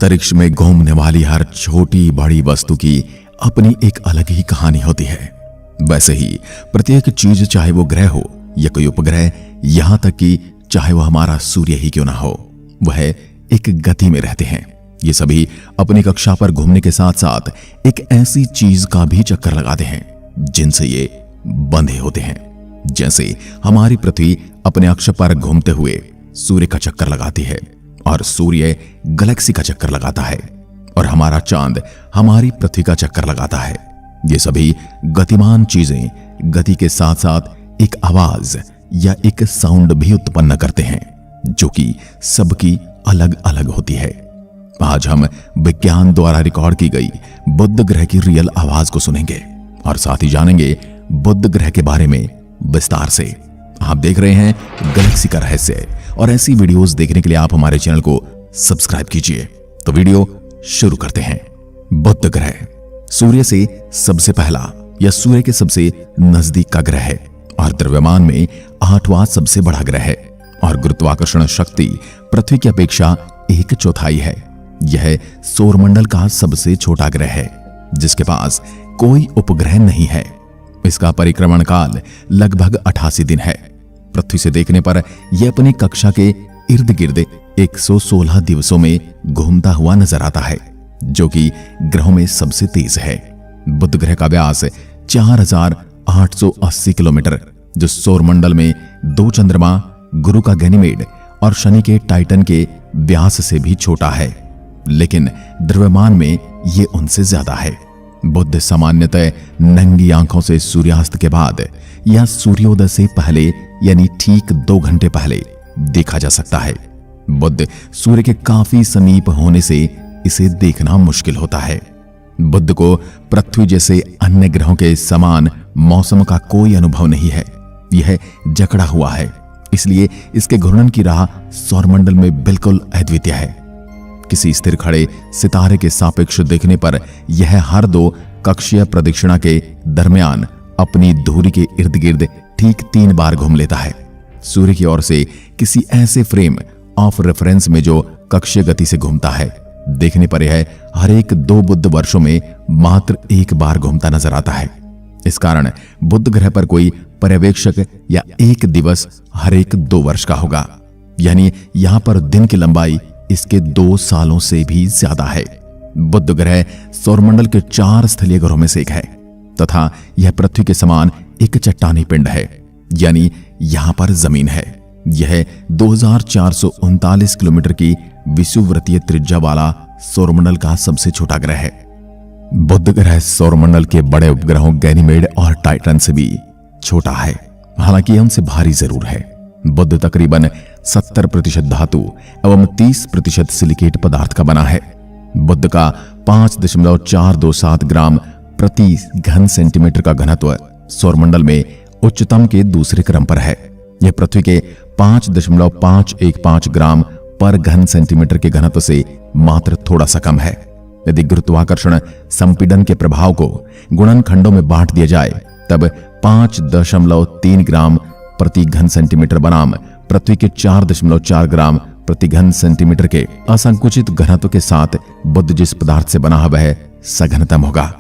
अंतरिक्ष में घूमने वाली हर छोटी बड़ी वस्तु की अपनी एक अलग ही कहानी होती है। वैसे ही प्रत्येक चीज, चाहे वो ग्रह हो या कोई उपग्रह, यहां तक कि चाहे वो हमारा सूर्य ही क्यों ना हो, वह एक गति में रहते हैं। ये सभी अपनी कक्षा पर घूमने के साथ साथ एक ऐसी चीज का भी चक्कर लगाते हैं जिनसे ये बंधे होते हैं। जैसे हमारी पृथ्वी अपने अक्ष पर घूमते हुए सूर्य का चक्कर लगाती है और सूर्य गैलेक्सी का चक्कर लगाता है और हमारा चांद हमारी पृथ्वी का चक्कर लगाता है। ये सभी गतिमान चीजें गति के साथ साथ एक आवाज या एक साउंड भी उत्पन्न करते हैं जो कि सबकी अलग अलग होती है। आज हम विज्ञान द्वारा रिकॉर्ड की गई बुध ग्रह की रियल आवाज को सुनेंगे और साथ ही जानेंगे बुध ग्रह के बारे में विस्तार से। आप देख रहे हैं गैलेक्सी का रहस्य और ऐसी वीडियोस देखने के लिए आप हमारे चैनल को सब्सक्राइब कीजिए। तो वीडियो शुरू करते हैं। बुध ग्रह सूर्य से सबसे पहला या सूर्य के सबसे नजदीक का ग्रह है और द्रव्यमान में 8वां सबसे बड़ा ग्रह है और गुरुत्वाकर्षण शक्ति पृथ्वी की अपेक्षा 1/4 है। यह सौरमंडल का सबसे छोटा ग्रह है जिसके पास कोई उपग्रह नहीं है। इसका परिक्रमण काल लगभग 88 दिन है। पृथ्वी से देखने पर यह अपनी कक्षा के इर्द गिर्द 116 दिवसों में घूमता हुआ नजर आता है जो कि ग्रहों में सबसे तेज है। बुध ग्रह का व्यास 4880 किलोमीटर, जो सौरमंडल में 2 चंद्रमा गुरु का गैनीमेड और शनि के टाइटन के व्यास से भी छोटा है, लेकिन द्रव्यमान में ये उनसे ज्यादा है। बुध सामान्यतः नंगी आंखों से सूर्यास्त के बाद या सूर्योदय से पहले यानी ठीक 2 घंटे पहले देखा जा सकता है। बुध सूर्य के काफी समीप होने से इसे देखना मुश्किल होता है। बुध को पृथ्वी जैसे अन्य ग्रहों के समान मौसम का कोई अनुभव नहीं है। यह जकड़ा हुआ है, इसलिए इसके घूर्णन की राह सौरमंडल में बिल्कुल अद्वितीय है। किसी स्थिर खड़े सितारे के सापेक्ष देखने पर यह हर 2 कक्षीय प्रदक्षिणा के दरमियान अपनी धुरी के इर्द गिर्द ठीक 3 बार घूम लेता है। सूर्य की ओर से किसी ऐसे फ्रेम ऑफ रेफरेंस में जो कक्षीय गति से घूमता है, देखने पर यह हर एक 2 बुध वर्षों में मात्र 1 बार घूमता नजर आता है। इस कारण बुध ग्रह पर कोई पर्यवेक्षक या 1 दिवस हर एक 2 वर्ष का होगा, यानी यहां पर दिन की लंबाई इसके 2 सालों से भी ज्यादा है। बुध ग्रह सौरमंडल के 4 स्थलीय ग्रहों में से एक है तथा यह पृथ्वी के समान एक चट्टानी पिंड है, यानी यहां पर जमीन है। यह 2439 किलोमीटर की विषुववृत्तीय त्रिज्या वाला सौरमंडल का सबसे छोटा ग्रह है। बुध ग्रह सौरमंडल के बड़े उपग्रहों गैनीमेड और टाइटन से भी छोटा है, हालांकि यह उनसे भारी जरूर है। बुध तकरीबन 70% धातु एवं 30% सिलिकेट पदार्थ का बना है। बुध का 5.427 ग्राम प्रति घन सेंटीमीटर का घनत्व सौरमंडल में उच्चतम के दूसरे क्रम पर है। यह पृथ्वी के 5.515 ग्राम पर घन सेंटीमीटर के घनत्व से मात्र थोड़ा सा कम है। यदि गुरुत्वाकर्षण संपीड़न के प्रभाव को गुणनखंडों में बांट दिया जाए तब 5.3 ग्राम प्रति घन सेंटीमीटर बनाम पृथ्वी के 4.4 ग्राम प्रति घन सेंटीमीटर के असंकुचित घनत्व के साथ बुध जिस पदार्थ से बना वह सघनतम होगा।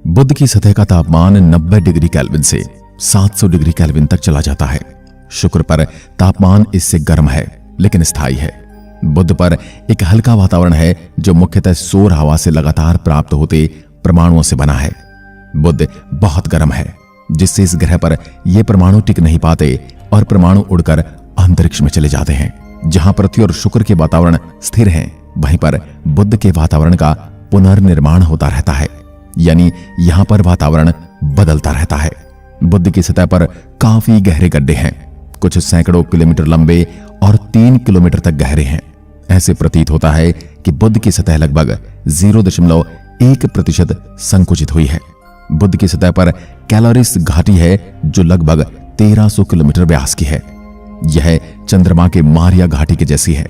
बुध की सतह का तापमान 90 डिग्री केल्विन से 700 डिग्री केल्विन तक चला जाता है। शुक्र पर तापमान इससे गर्म है लेकिन स्थायी है। बुध पर एक हल्का वातावरण है जो मुख्यतः सौर हवा से लगातार प्राप्त होते परमाणुओं से बना है। बुध बहुत गर्म है जिससे इस ग्रह पर ये परमाणु टिक नहीं पाते और परमाणु उड़कर अंतरिक्ष में चले जाते हैं। जहां पृथ्वी और शुक्र के वातावरण स्थिर हैं, वहीं पर बुध के वातावरण का पुनर्निर्माण होता रहता है, यानी यहां पर वातावरण बदलता रहता है। बुध की सतह पर काफी गहरे गड्ढे हैं, कुछ सैकड़ों किलोमीटर लंबे और 3 किलोमीटर तक गहरे हैं। ऐसे प्रतीत होता है कि बुध की सतह लगभग 0.1% संकुचित हुई है। बुध की सतह पर कैलोरिस घाटी है जो लगभग 1300 किलोमीटर व्यास की है। यह चंद्रमा के मारिया घाटी के जैसी है।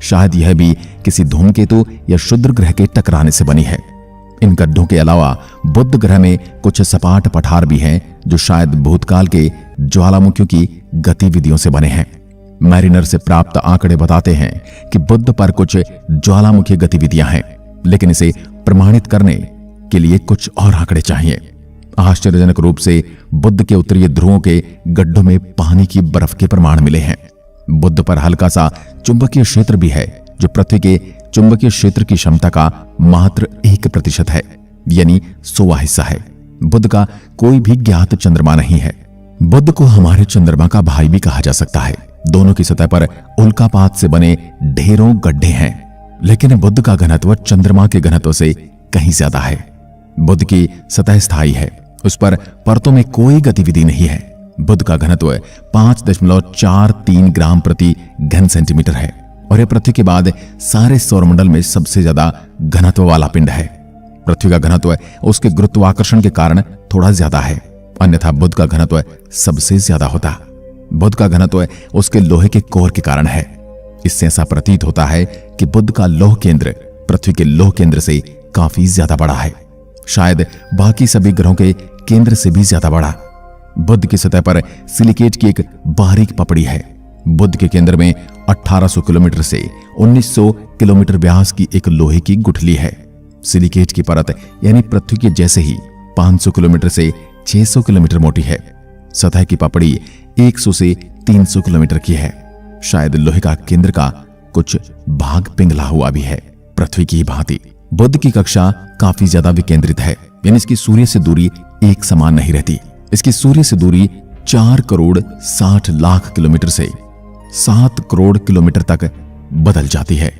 शायद यह भी किसी धूमकेतु या क्षुद्र ग्रह के टकराने से बनी है। इन गड्ढों के अलावा बुध ग्रह में कुछ सपाट पठार भी हैं जो शायद भूतकाल के ज्वालामुखियों की गतिविधियों से बने हैं। मैरिनर से प्राप्त आंकड़े बताते हैं कि बुध पर कुछ ज्वालामुखी गतिविधियां हैं, लेकिन इसे प्रमाणित करने के लिए कुछ और आंकड़े चाहिए। आश्चर्यजनक रूप से बुध के उत्तरीय ध्रुवों के गड्ढों में पानी की बर्फ के प्रमाण मिले हैं। बुध पर हल्का सा चुंबकीय क्षेत्र भी है, जो पृथ्वी के चुंबकीय क्षेत्र की क्षमता का मात्र 1% है, यानी 100वां हिस्सा है। बुध का कोई भी ज्ञात चंद्रमा नहीं है। बुध को हमारे चंद्रमा का भाई भी कहा जा सकता है। दोनों की सतह पर उल्कापात से बने ढेरों गड्ढे हैं, लेकिन बुध का घनत्व चंद्रमा के घनत्व से कहीं ज्यादा है। बुध की सतह स्थायी है, उस पर परतों में कोई गतिविधि नहीं है। बुध का घनत्व 5.43 ग्राम प्रति घन सेंटीमीटर है और यह पृथ्वी के बाद सारे सौरमंडल में सबसे ज्यादा घनत्व वाला पिंड है। पृथ्वी का घनत्व उसके गुरुत्वाकर्षण के कारण थोड़ा ज्यादा है, अन्यथा बुध का घनत्व सबसे ज्यादा होता। बुध का घनत्व उसके लोहे के कोर के कारण है। इससे ऐसा प्रतीत होता है कि बुध का लौह केंद्र पृथ्वी के लौह केंद्र से काफी ज्यादा बड़ा है, शायद बाकी सभी ग्रहों के केंद्र से भी ज्यादा बड़ा। बुध की सतह पर सिलिकेट की एक बारीक पपड़ी है। बुध के केंद्र में 1800 किलोमीटर से 1900 किलोमीटर व्यास की एक लोहे की गुठली है। सिलिकेट की परत यानी पृथ्वी के जैसे ही 500 किलोमीटर से 600 किलोमीटर मोटी है। सतह की पपड़ी 100 से 300 किलोमीटर की है। शायद लोहे का केंद्र का कुछ भाग पिघला हुआ भी है, पृथ्वी की भांति। बुध की कक्षा काफी ज्यादा विकेंद्रित है, यानी इसकी सूर्य से दूरी एक समान नहीं रहती। इसकी सूर्य से दूरी 4 करोड़ 60 लाख किलोमीटर से 7 करोड़ किलोमीटर तक बदल जाती है।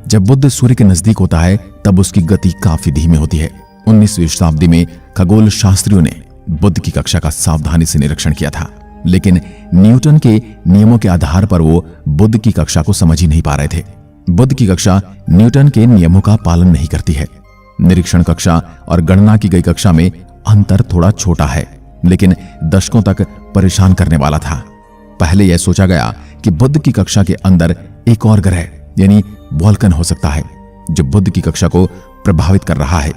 जब बुध सूर्य के नजदीक होता है तब उसकी गति काफी धीमी होती है। 19वीं शताब्दी में खगोल शास्त्रियों ने बुध की कक्षा का सावधानी से निरीक्षण किया था, लेकिन न्यूटन के नियमों के आधार पर वो बुध की कक्षा को समझ ही नहीं पा रहे थे। बुध की कक्षा न्यूटन के नियमों का पालन नहीं करती है। निरीक्षण कक्षा और गणना की गई कक्षा में अंतर थोड़ा छोटा है, लेकिन दशकों तक परेशान करने वाला था। पहले यह सोचा गया कि बुध की कक्षा के अंदर एक और ग्रह यानी वोल्कन हो सकता है, जो बुध की कक्षा को प्रभावित कर रहा है।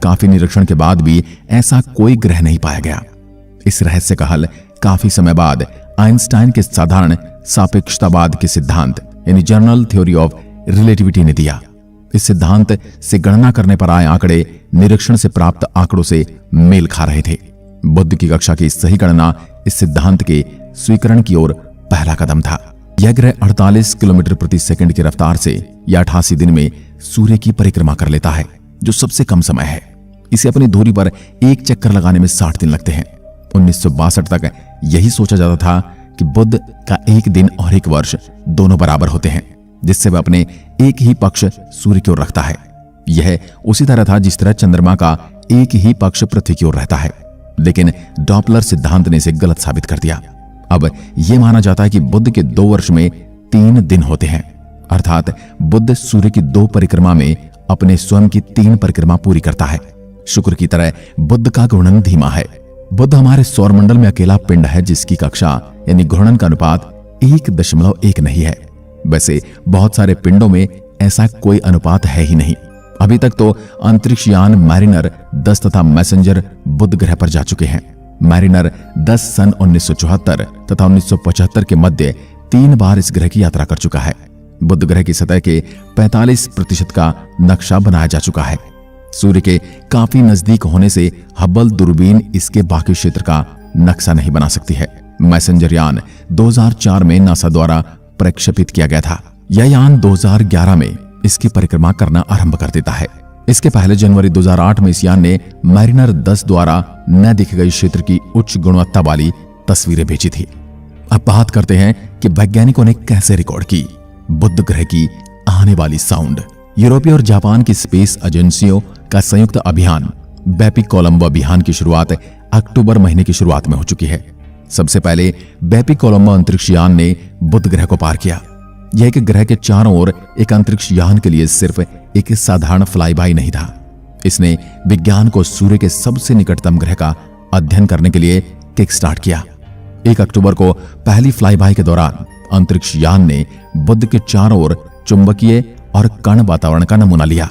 काफी निरीक्षण के बाद भी ऐसा कोई ग्रह नहीं पाया गया। इस रहस्य का हल काफी समय बाद आइंस्टाइन के साधारण सापेक्षतावाद के सिद्धांत यानी जनरल थ्योरी ऑफ रिलेटिविटी ने दिया। इस सिद्धांत से गणना करने पर आए आंकड़े निरीक्षण से प्राप्त आंकड़ों से मेल खा रहे थे। बुध की कक्षा की सही गणना इस सिद्धांत के स्वीकरण की ओर पहला कदम था। यह ग्रह 48 किलोमीटर प्रति सेकंड की रफ्तार से या 88 दिन में सूर्य की परिक्रमा कर लेता है, जो सबसे कम समय है। इसे अपनी धुरी पर एक चक्कर लगाने में 60 दिन लगते हैं। 1962 तक यही सोचा जाता था कि बुध का एक दिन और एक वर्ष दोनों बराबर होते हैं, जिससे वह अपने एक ही पक्ष सूर्य की ओर रखता है। यह उसी तरह था जिस तरह चंद्रमा का एक ही पक्ष पृथ्वी की ओर रहता है, लेकिन डॉपलर सिद्धांत ने इसे गलत साबित कर दिया। अब यह माना जाता है कि बुध के 2 वर्ष में 3 दिन होते हैं, अर्थात बुध सूर्य की 2 परिक्रमा में अपने स्वयं की 3 परिक्रमा पूरी करता है। शुक्र की तरह बुध का घूर्णन धीमा है। बुध हमारे सौरमंडल में अकेला पिंड है जिसकी कक्षा यानी घूर्णन का अनुपात 1.1 नहीं है। वैसे बहुत सारे पिंडों में ऐसा कोई अनुपात है ही नहीं। अभी तक तो अंतरिक्ष यान मैरिनर 10 तथा मैसेंजर बुध ग्रह पर जा चुके हैं। मैरिनर 10 सन 1974 तथा 1975 के मध्य 3 बार इस ग्रह की यात्रा कर चुका है। बुध ग्रह की सतह के 45% का नक्शा बनाया जा चुका है। सूर्य के काफी नजदीक होने से हबल दूरबीन इसके बाकी क्षेत्र का नक्शा नहीं बना सकती है। मैसेंजर यान 2004 में नासा द्वारा प्रक्षेपित किया गया था। यह यान 2011 में इसकी परिक्रमा करना आरंभ कर देता है। इसके पहले जनवरी 2008 में इस यान ने मैरिनर 10 द्वारा न दिखे गए क्षेत्र की उच्च गुणवत्ता वाली तस्वीरें भेजी थी। अब बात करते हैं कि वैज्ञानिकों ने कैसे रिकॉर्ड की बुध ग्रह की आने वाली साउंड। यूरोपीय और जापान की स्पेस एजेंसियों का संयुक्त अभियान बेपी कोलंबो अभियान की शुरुआत अक्टूबर महीने की शुरुआत में हो चुकी है। सबसे पहले बेपी कोलंबो अंतरिक्ष यान ने बुध ग्रह को पार किया। यह एक ग्रह के चारों ओर एक अंतरिक्ष यान के लिए सिर्फ एक साधारण फ्लाईबाई नहीं था। इसने विज्ञान को सूर्य के सबसे निकटतम ग्रह का अध्ययन करने के लिए किक स्टार्ट किया। 1 अक्टूबर को पहली फ्लाईबाई के दौरान अंतरिक्ष यान ने बुध के चारों ओर चुंबकीय और कण वातावरण का नमूना लिया,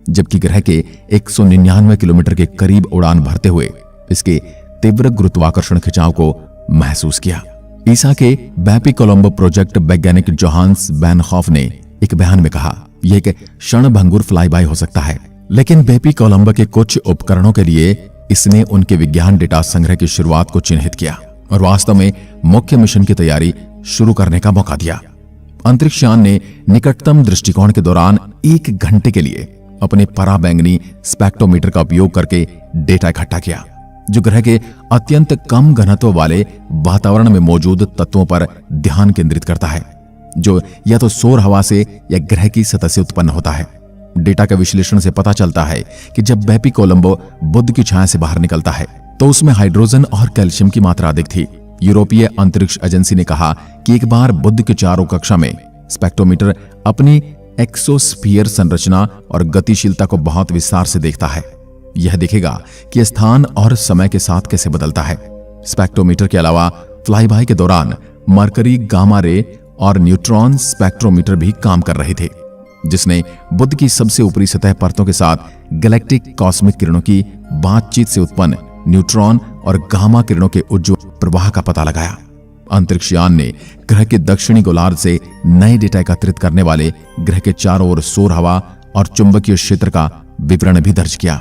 जबकि ग्रह के 199 किलोमीटर के करीब उड़ान भरते हुए इसके तीव्र गुरुत्वाकर्षण खिंचाव को महसूस किया। ईसा के बेपी कोलंबो प्रोजेक्ट वैज्ञानिक जोहान्स बैनखॉफ ने एक बयान में कहा, यह एक क्षणभंगुर फ्लाईबाय हो सकता है, लेकिन बेपी कोलंबो के कुछ उपकरणों के लिए इसने उनके विज्ञान डेटा संग्रह की शुरुआत को चिन्हित किया और वास्तव में मुख्य मिशन की तैयारी शुरू करने का मौका दिया। अंतरिक्षयान ने निकटतम दृष्टिकोण के दौरान 1 घंटे के लिए अपने पराबैंगनी स्पेक्ट्रोमीटर का उपयोग करके डेटा इकट्ठा किया, जो ग्रह के अत्यंत कम घनत्व वाले वातावरण में मौजूद तत्वों पर ध्यान केंद्रित करता है, जो या तो सौर हवा से या ग्रह की सतह से उत्पन्न होता है। डेटा के विश्लेषण से पता चलता है कि जब बेपी कोलंबो बुध की छाया से बाहर निकलता है तो उसमें हाइड्रोजन और कैल्शियम की मात्रा अधिक थी। यूरोपीय अंतरिक्ष एजेंसी ने कहा कि एक बार बुध के चारों कक्षा में स्पेक्ट्रोमीटर अपनी एक्सोस्फीयर संरचना और गतिशीलता को बहुत विस्तार से देखता है। यह देखेगा कि स्थान और समय के साथ कैसे बदलता है। स्पेक्ट्रोमीटर के अलावा फ्लाईबाय के दौरान मरकरी, गामा रे और न्यूट्रॉन स्पेक्ट्रोमीटर भी काम कर रहे थे, जिसने बुध की सबसे ऊपरी सतह परतों के साथ गैलेक्टिक कॉस्मिक किरणों की बातचीत से उत्पन्न न्यूट्रॉन और गामा किरणों के उज्ज्वल प्रवाह का पता लगाया। अंतरिक्षयान ने ग्रह के दक्षिणी गोलार्ध से नए डेटा एकत्रित करने वाले ग्रह के चारों ओर सौर हवा और चुंबकीय क्षेत्र का विवरण भी दर्ज किया।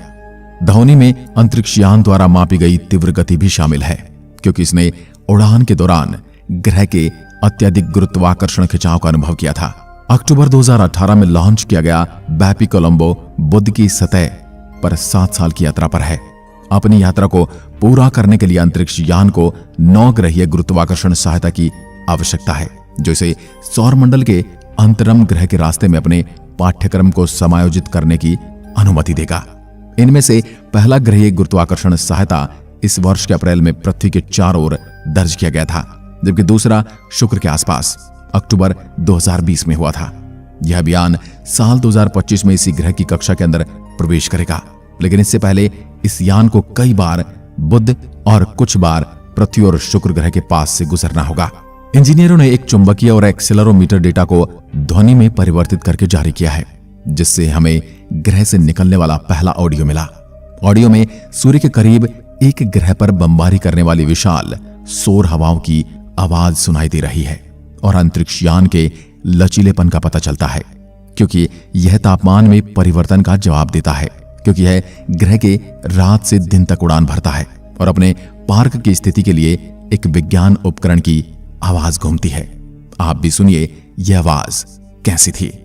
ध्वनि में अंतरिक्षयान द्वारा मापी गई तीव्र गति भी शामिल है, क्योंकि इसने उड़ान के दौरान ग्रह के अत्यधिक गुरुत्वाकर्षण खिंचाव का अनुभव किया था। अक्टूबर 2018 में लॉन्च किया गया बेपी कोलंबो बुध की सतह पर 7 साल की यात्रा पर है। अपनी यात्रा को पूरा करने के लिए अंतरिक्ष यान को 9 ग्रहीय गुरुत्वाकर्षण सहायता की आवश्यकता है, जो इसे सौरमंडल के अंतरम ग्रह के रास्ते में अपने पाठ्यक्रम को समायोजित करने की अनुमति देगा। इनमें से पहला ग्रहीय गुरुत्वाकर्षण सहायता इस वर्ष के अप्रैल में पृथ्वी के चारों ओर दर्ज किया गया था, जबकि दूसरा शुक्र के आसपास अक्टूबर 2020 में हुआ था। यह अभियान साल 2025 में इसी ग्रह की कक्षा के अंदर प्रवेश करेगा, लेकिन इससे पहले इस यान को कई बार बुध और कुछ बार पृथ्वी और शुक्र ग्रह के पास से गुजरना होगा। इंजीनियरों ने एक चुंबकीय और एक्सेलेरोमीटर डेटा को ध्वनि में परिवर्तित करके जारी किया है, जिससे हमें ग्रह से निकलने वाला पहला ऑडियो मिला। ऑडियो में सूर्य के करीब एक ग्रह पर बमबारी करने वाली विशाल सौर हवाओं की आवाज सुनाई दे रही है और अंतरिक्ष यान के लचीलेपन का पता चलता है, क्योंकि यह तापमान में परिवर्तन का जवाब देता है, क्योंकि यह ग्रह के रात से दिन तक उड़ान भरता है और अपने पार्क की स्थिति के लिए एक विज्ञान उपकरण की आवाज घूमती है। आप भी सुनिए यह आवाज कैसी थी।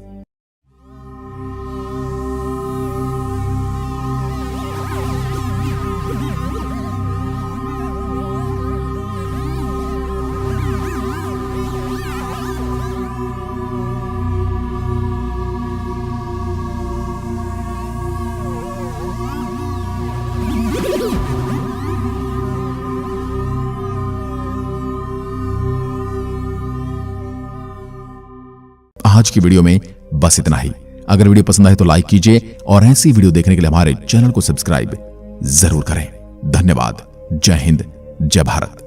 आज की वीडियो में बस इतना ही। अगर वीडियो पसंद आए तो लाइक कीजिए और ऐसी वीडियो देखने के लिए हमारे चैनल को सब्सक्राइब जरूर करें। धन्यवाद। जय हिंद, जय भारत।